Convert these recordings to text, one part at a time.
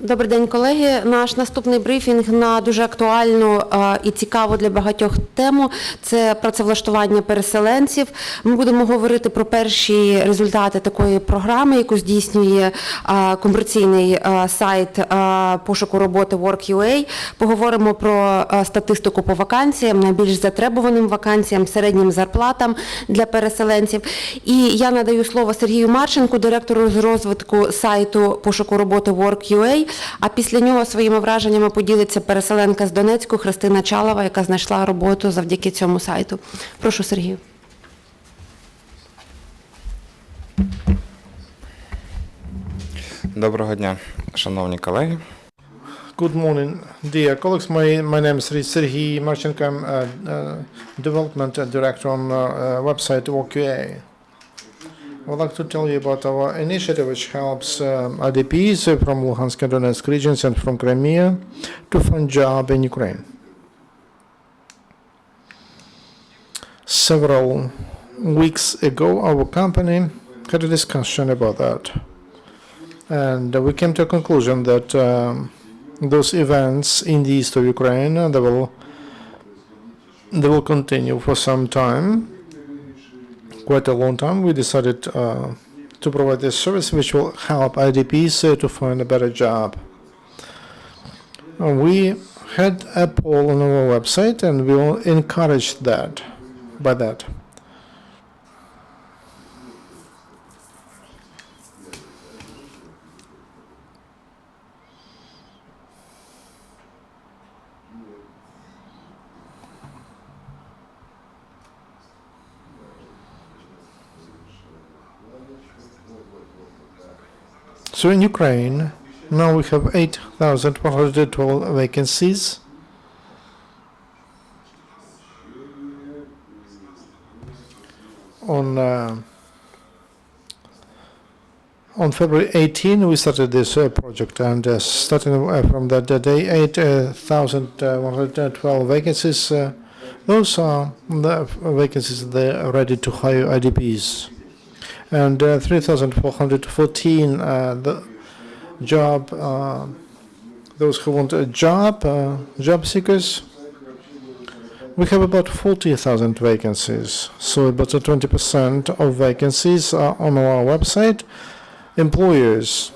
Добрий день, колеги. Наш наступний брифінг на дуже актуальну і цікаву для багатьох тему – це працевлаштування переселенців. Ми будемо говорити про перші результати такої програми, яку здійснює комерційний сайт пошуку роботи Work.ua. Поговоримо про статистику по вакансіям, найбільш затребуваним вакансіям, середнім зарплатам для переселенців. І я надаю слово Сергію Марченку, директору з розвитку сайту пошуку роботи Work.ua. А після нього своїми враженнями поділиться переселенка з Донецьку Христина Чалова, яка знайшла роботу завдяки цьому сайту. Прошу, Сергію. Доброго дня, шановні колеги. Good morning, dear colleagues. My name is Sergey Marchenko. I'm development director on website Work.ua. I would like to tell you about our initiative which helps IDPs from Luhansk and Donetsk regions and from Crimea to find job in Ukraine. Several weeks ago, our company had a discussion about that. And we came to a conclusion that those events in the east of Ukraine, they will continue for some time. Quite a long time. We decided to provide this service which will help IDPs to find a better job. We had a poll on our website and we will encourage that by that. So in Ukraine, now we have 8,112 vacancies. On February 18, we started this project, and starting from that day, 8,112 vacancies. Those are the vacancies that are ready to hire IDPs. And 3,414 the job, those who want a job, job seekers. We have about 40,000 vacancies, so about 20% of vacancies are on our website. Employers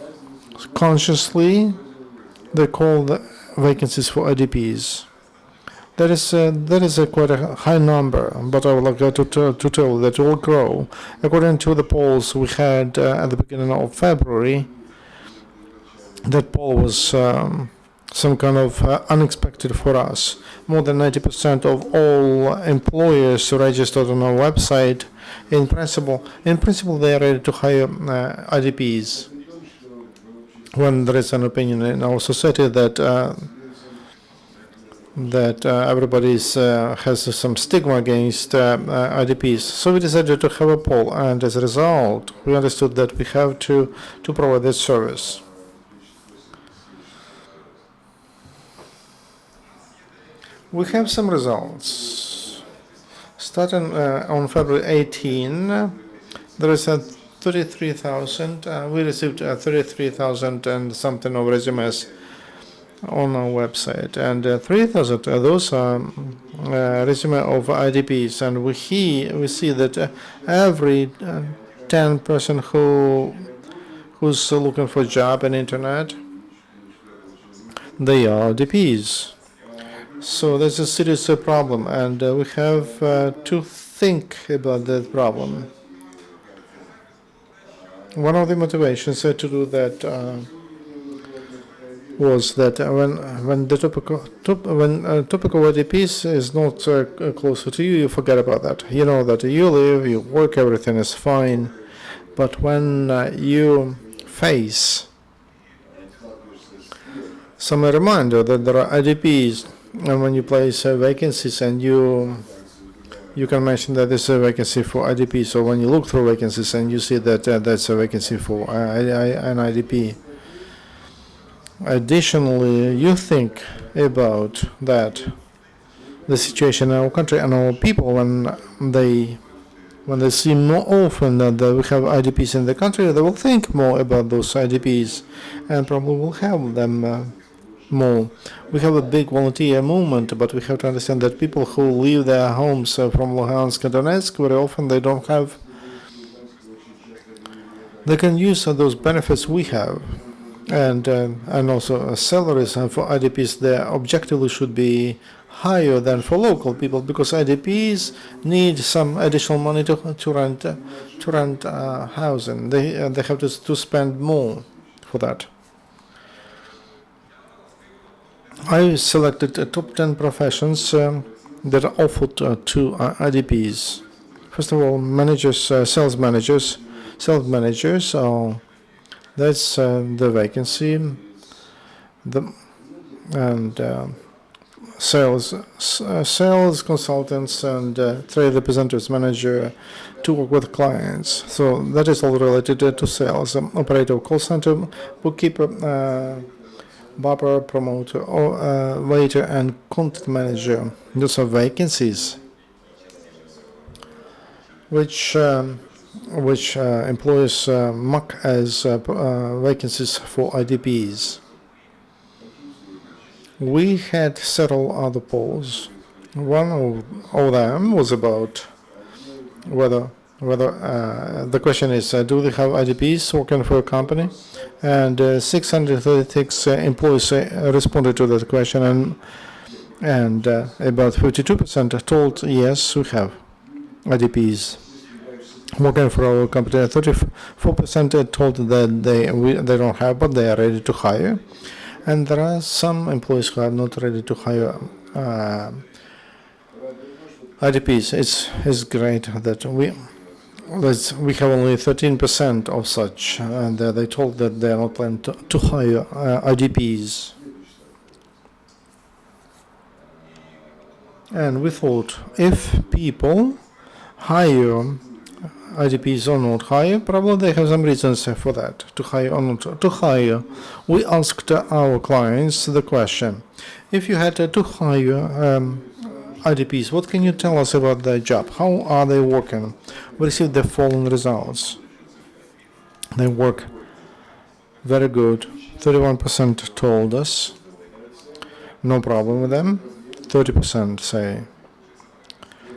consciously they call the vacancies for IDPs. That is quite a high number, but I would like to tell that it will grow. According to the polls we had at the beginning of February, that poll was some kind of unexpected for us. More than 90% of all employers registered on our website, in principle, they are ready to hire IDPs. When there is an opinion in our society that everybody has some stigma against IDPs. So we decided to have a poll, and as a result, we understood that we have to provide this service. We have some results. Starting on February 18, there is a 33,000. We received 33,000 and something of resumes on our website, and 3,000 those are resume of IDPs, and we see that every 10 person who's looking for a job on internet, they are IDPs. So there's a serious problem, and we have to think about that problem. One of the motivations to do that was that when the topic of IDPs is not closer to you, you forget about that. You know that you live, you work, everything is fine. But when you face some reminder that there are IDPs, and when you place vacancies and you can mention that there's a vacancy for IDP. So when you look through vacancies and you see that that's a vacancy for an IDP. Additionally, you think about that the situation in our country and our people when they when they see more often that we have IDPs in the country, they will think more about those IDPs and probably will have them more. We have a big volunteer movement, but we have to understand that people who leave their homes from Luhansk and Donetsk, very often they don't have, they can use those benefits we have. And also salaries for IDPs, they objectively should be higher than for local people, because IDPs need some additional money to rent housing. They have to spend more for that. I selected top 10 professions that are offered to IDPs. First of all, managers, sales managers. Sales managers are, that's the vacancy. Sales consultants and trade representatives manager to work with clients. So that is all related to sales. Operator call center, bookkeeper, barber, promoter, or waiter, and content manager. Those are vacancies which employers mark as vacancies for IDPs. We had several other polls. One of them was about whether the question is, do they have IDPs working for a company? And 636 employees responded to that question, and about 52% told yes, we have IDPs working for our company. 34% told that they don't have, but they are ready to hire. And there are some employees who are not ready to hire IDPs. It's great that we have only 13% of such, and they told that they are not planning to hire IDPs. And we thought, if people hire IDPs or not hire, probably they have some reasons for that, to hire or not to hire. We asked our clients the question, if you had to hire IDPs, what can you tell us about their job? How are they working? We received the following results. They work very good. 31% told us no problem with them. 30% say.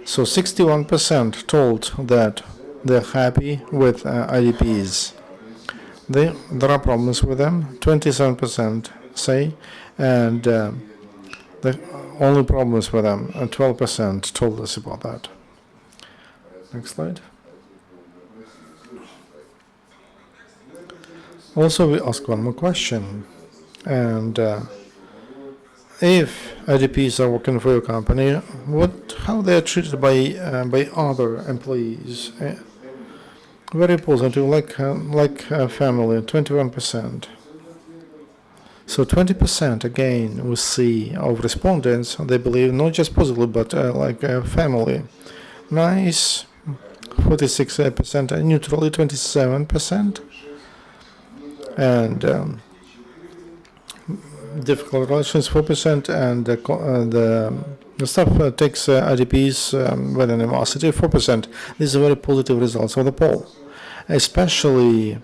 So 61% told that they're happy with IDPs. There are problems with them. 27% say, and the only problems with them. 12% told us about that. Next slide. Also, we ask one more question, and if IDPs are working for your company, how they are treated by other employees? Very positive, like family. 21%. So 20% again we see of respondents, they believe not just positively but like a family. Nice, 46%, and neutrally 27%, and difficult relations 4%, and the staff takes IDPs with animosity 4%. These are very positive results of the poll, especially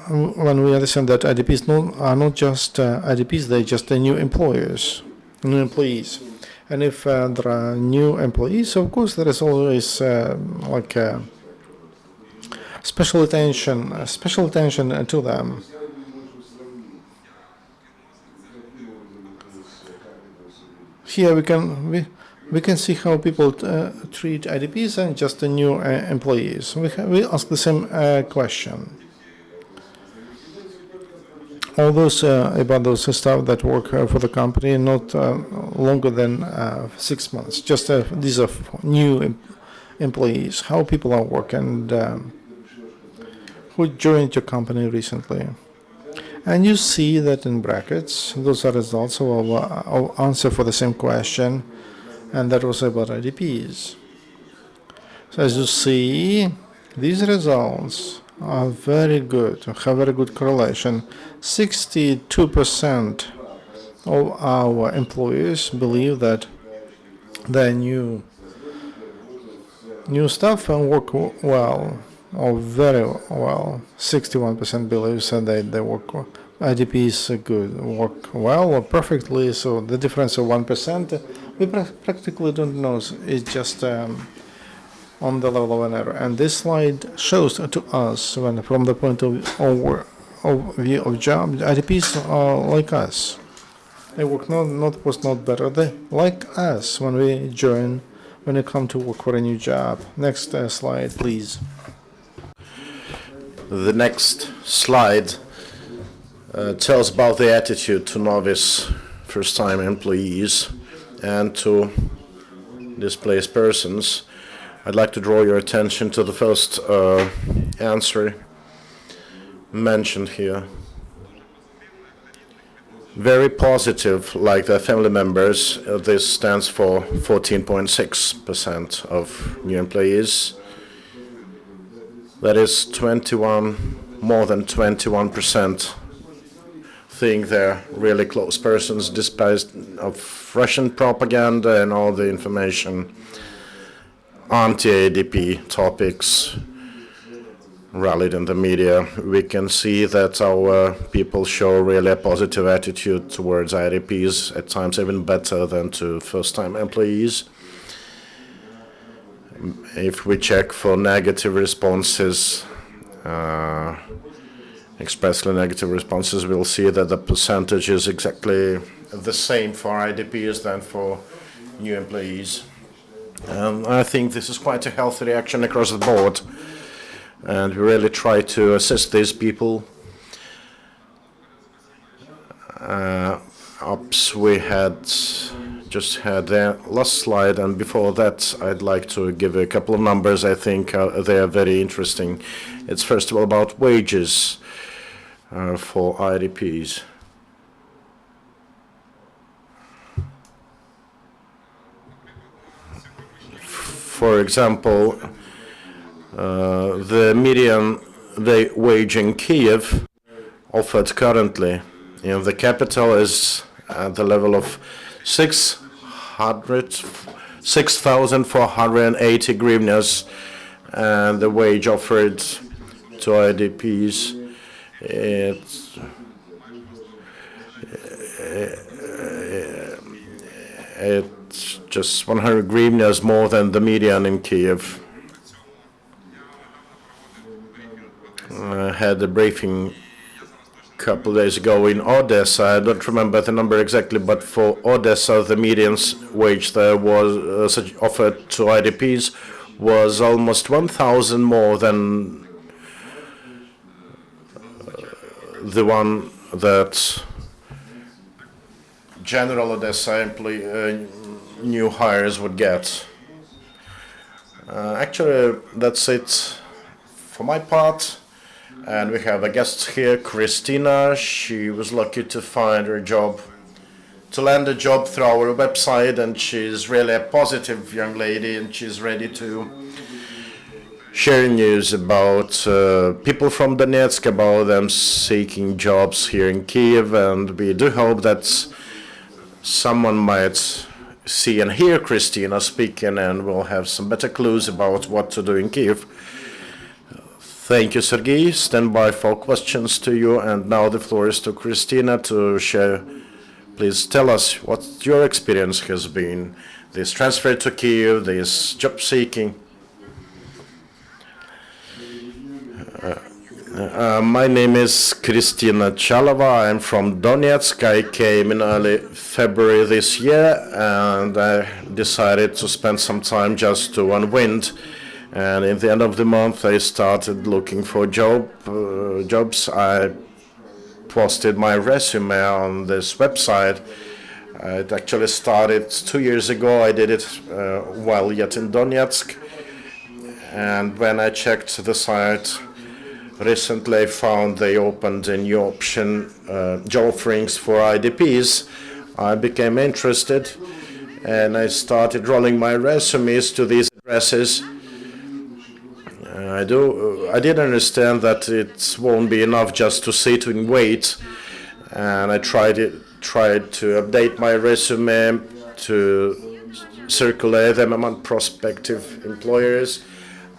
when we understand that IDPs are not just IDPs, they're just new employees. And if there are new employees, of course there is always special attention to them. Here we can see how people treat IDPs and just the new employees. We ask the same question. All those about those staff that work for the company not longer than 6 months. Just these are new employees. How people are working, and who joined your company recently. And you see that in brackets, those are results of our answer for the same question, and that was about IDPs. So as you see, these results are very good, have very good correlation. 62% of our employees believe that their new new staff work well, or very well. 61% believe said they work well. IDPs good, work well or perfectly, so the difference of 1%, we practically don't know. It's just on the level of an error. And this slide shows to us, when from the point of view of job, IDPs are like us. They work was not better. They like us when we join, when they come to work for a new job. Next slide, please. The next slide tells about the attitude to novice first-time employees and to displaced persons. I'd like to draw your attention to the first answer mentioned here. Very positive, like their family members. This stands for 14.6% of new employees. That is more than 21% think they're really close persons, despite of Russian propaganda and all the information, anti-IDP topics rallied in the media. We can see that our people show really a positive attitude towards IDPs, at times even better than to first-time employees. If we check for negative responses, expressly negative responses, we'll see that the percentage is exactly the same for IDPs than for new employees. And I think this is quite a healthy reaction across the board. And we really try to assist these people. We just had the last slide, and before that I'd like to give a couple of numbers. I think they are very interesting. It's first of all about wages for IDPs. For example, the median day wage in Kiev offered currently in the capital is at the level of 6,480 hryvnias, and the wage offered to IDPs it's just 100 hryvnias more than the median in Kiev. I had a briefing a couple of days ago in Odessa. I don't remember the number exactly, but for Odessa, the median wage there was offered to IDPs was almost 1,000 more than the one that general Odessa new hires would get. Actually, that's it for my part. And we have a guest here, Christina. She was lucky to find her job, to land a job through our website, and she's really a positive young lady, and she's ready to share news about people from Donetsk, about them seeking jobs here in Kiev, and we do hope that someone might see and hear Christina speaking, and we'll have some better clues about what to do in Kiev. Thank you, Sergei. Stand by for questions to you. And now the floor is to Christina to share. Please tell us what your experience has been. This transfer to Kiev, this job seeking. My name is Kristina Chalova. I'm from Donetsk. I came in early February this year, and I decided to spend some time just to unwind. And in the end of the month, I started looking for jobs. I posted my resume on this website. It actually started 2 years ago. I did it while yet in Donetsk. And when I checked the site recently, I found they opened a new option, job offerings for IDPs. I became interested, and I started rolling my resumes to these addresses. I did understand that it won't be enough just to sit and wait, and I tried to update my resume, to circulate them among prospective employers.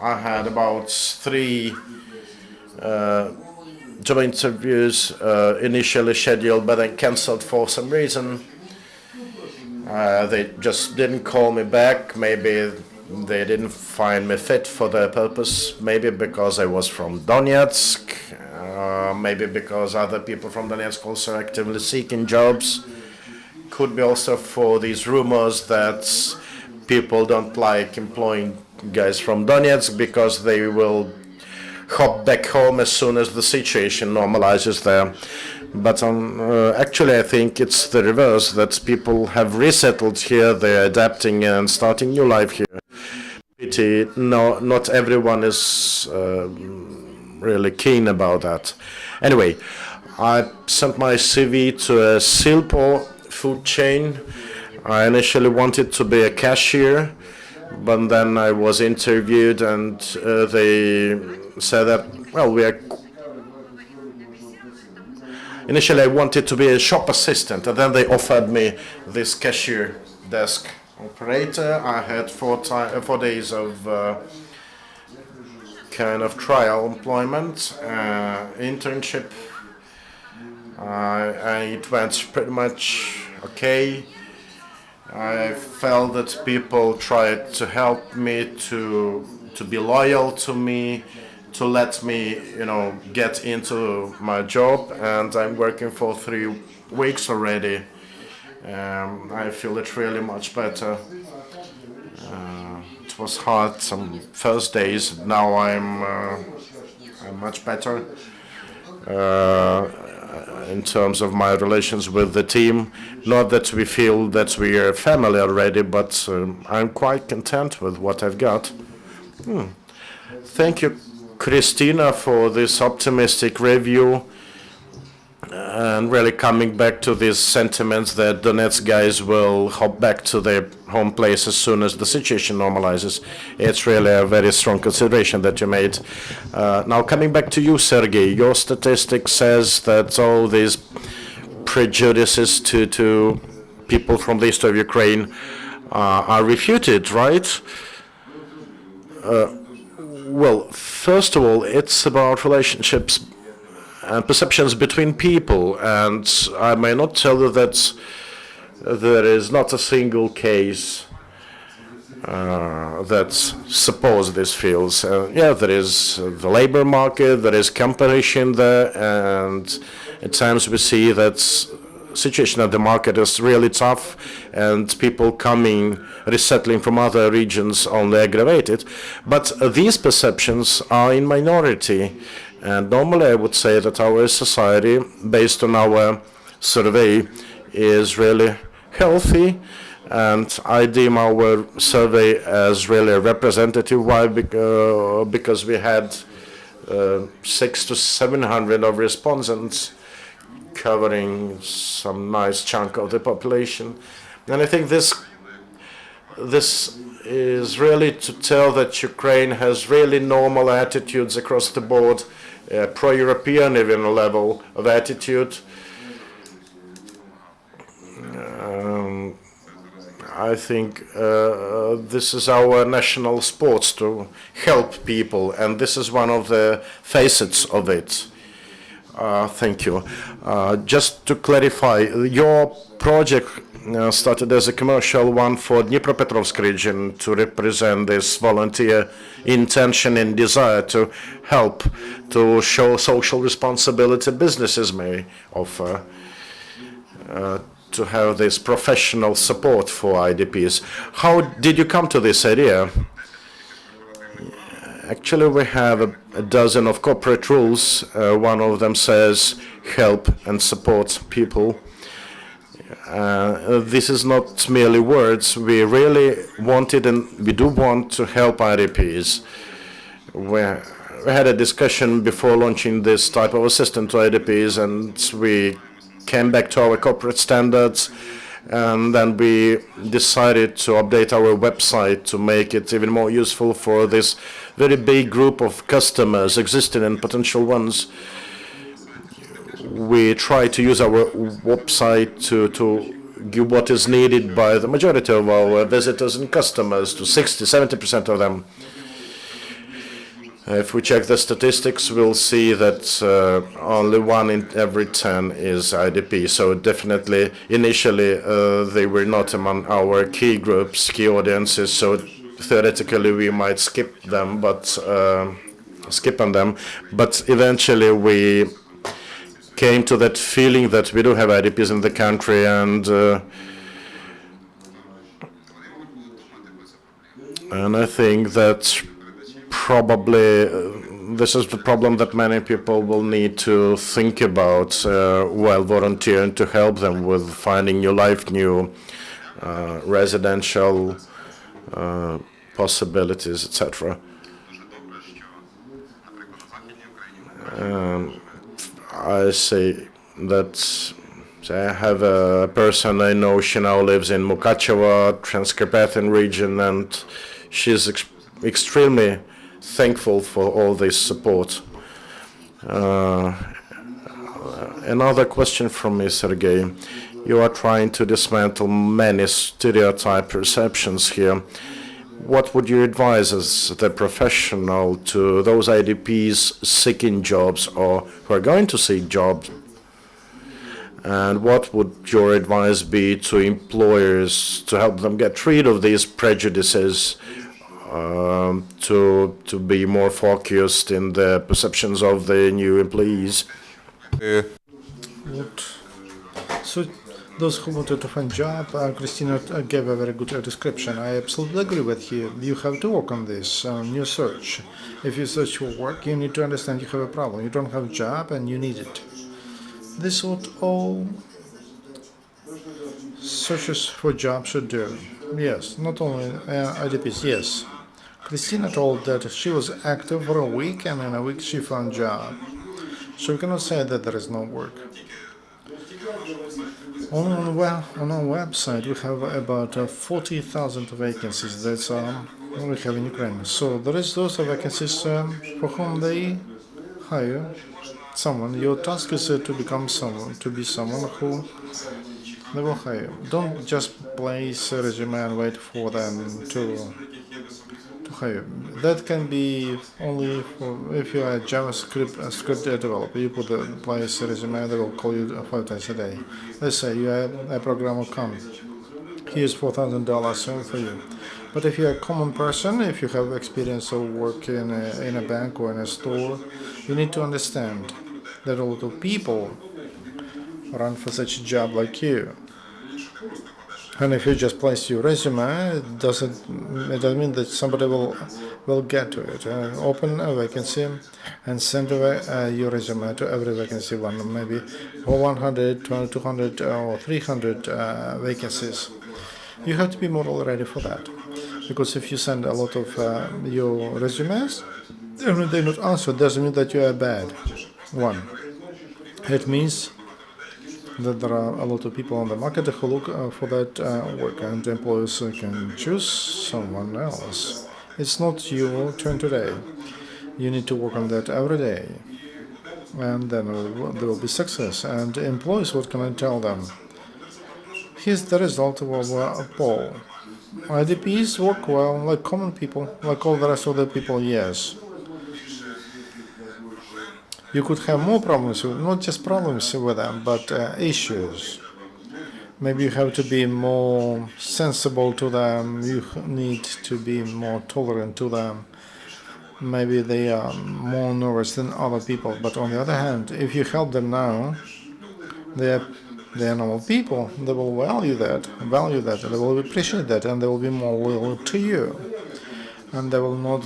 I had about 3 job interviews initially scheduled, but then cancelled for some reason. They just didn't call me back. Maybe they didn't find me fit for their purpose. Maybe because I was from Donetsk. Maybe because other people from Donetsk also actively seeking jobs. Could be also for these rumors that people don't like employing guys from Donetsk because they will hop back home as soon as the situation normalizes there. But actually, I think it's the reverse, that people have resettled here, they're adapting and starting new life here. Pity, no, not everyone is really keen about that. Anyway, I sent my CV to a Silpo food chain. I initially wanted to be a cashier, but then I was interviewed and they said that, well, initially I wanted to be a shop assistant, and then they offered me this cashier desk operator. I had 4 days of kind of trial employment, internship. It went pretty much okay. I felt that people tried to help me, to be loyal to me, to let me, get into my job, and I'm working for 3 weeks already. I feel it really much better. It was hard some first days. Now I'm much better in terms of my relations with the team. Not that we feel that we are family already, but I'm quite content with what I've got. Thank you, Christina, for this optimistic review, and really coming back to these sentiments that Donetsk guys will hop back to their home place as soon as the situation normalizes. It's really a very strong consideration that you made. Now coming back to you, Sergei, your statistic says that all these prejudices to people from the east of Ukraine are refuted, right? Well, first of all, it's about relationships and perceptions between people, and I may not tell you that there is not a single case that supports these fields. Yeah, there is the labor market, there is competition there, and at times we see that situation at the market is really tough, and people resettling from other regions only aggravate it. But these perceptions are in minority. And normally I would say that our society, based on our survey, is really healthy, and I deem our survey as really representative. Why? Because we had 600 to 700 of respondents covering some nice chunk of the population. And I think this is really to tell that Ukraine has really normal attitudes across the board, pro-European even level of attitude. I think this is our national sport, to help people, and this is one of the facets of it. Thank you. Just to clarify, your project started as a commercial one for Dnipropetrovsk region to represent this volunteer intention and desire to help, to show social responsibility businesses may offer, to have this professional support for IDPs. How did you come to this idea? Actually, we have a dozen of corporate rules. One of them says help and support people. This is not merely words. We really wanted, and we do want, to help IDPs. We had a discussion before launching this type of assistance to IDPs, and we came back to our corporate standards, and then we decided to update our website to make it even more useful for this very big group of customers, existing and potential ones. We try to use our website to give what is needed by the majority of our visitors and customers, to 60–70% of them. If we check the statistics, we'll see that only 1 in every 10 is IDP. So definitely, initially, they were not among our key groups, key audiences. So theoretically, we might skip them, but skip on them. But eventually, we came to that feeling that we do have IDPs in the country, and I think that probably this is the problem that many people will need to think about while volunteering, to help them with finding new life, new residential possibilities, etc. I say that I have a person I know, she now lives in Mukachevo, Transcarpathian region, and she's extremely thankful for all this support. Another question from me, Sergey. You are trying to dismantle many stereotype perceptions here. What would you advise as the professional to those IDPs seeking jobs or who are going to seek jobs? And what would your advice be to employers to help them get rid of these prejudices, to be more focused in the perceptions of the new employees? So those who wanted to find job, Christina gave a very good description. I absolutely agree with you. You have to work on this, on your search. If you search for work, you need to understand you have a problem. You don't have a job and you need it. This is what all searchers for jobs should do. Yes, not only IDPs, yes. Christina told that she was active for a week, and in a week she found a job. So we cannot say that there is no work. On our website, we have about 40,000 vacancies. That's we have in Ukraine. So there is those vacancies for whom they hire someone. Your task is to become someone, to be someone who they will hire. Don't just place a resume and wait for them to hire. That can be only for if you are a JavaScript developer. You put the place a resume, they will call you 5 times a day. Let's say you are a programmer come. Here's $4,000 for you. But if you're a common person, if you have experience of work in a bank or in a store, you need to understand that a lot of people run for such a job like you. And if you just place your resume, it doesn't mean that somebody will get to it. Open a vacancy and send your resume to every vacancy one, maybe for 100, 200, or 300 vacancies. You have to be morally ready for that, because if you send a lot of your resumes, and they not answer, doesn't mean that you are bad one. It means that there are a lot of people on the market who look for that work, and employers can choose someone else. It's not your turn today. You need to work on that every day, and then there will be success. And employees, what can I tell them? Here's the result of our poll. IDPs work well, like common people, like all the rest of the people, yes. You could have more problems, not just problems with them, but issues. Maybe you have to be more sensible to them, you need to be more tolerant to them. Maybe they are more nervous than other people, but on the other hand, if you help them now, they are normal people, they will value that, they will appreciate that, and they will be more loyal to you. And they will not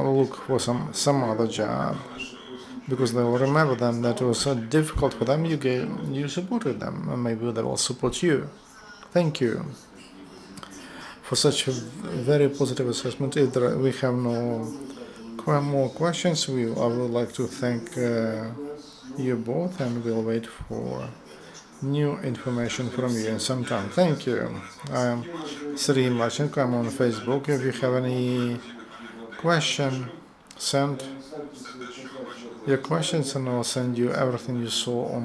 look for some other job, because they will remember them that it was so difficult for them, you supported them, and maybe they will support you. Thank you for such a very positive assessment. If we have no more questions, I would like to thank you both, and we'll wait for new information from you in some time. Thank you. I'm Sergey Marchenko. I'm on Facebook. If you have any question, send your questions and I'll send you everything you saw on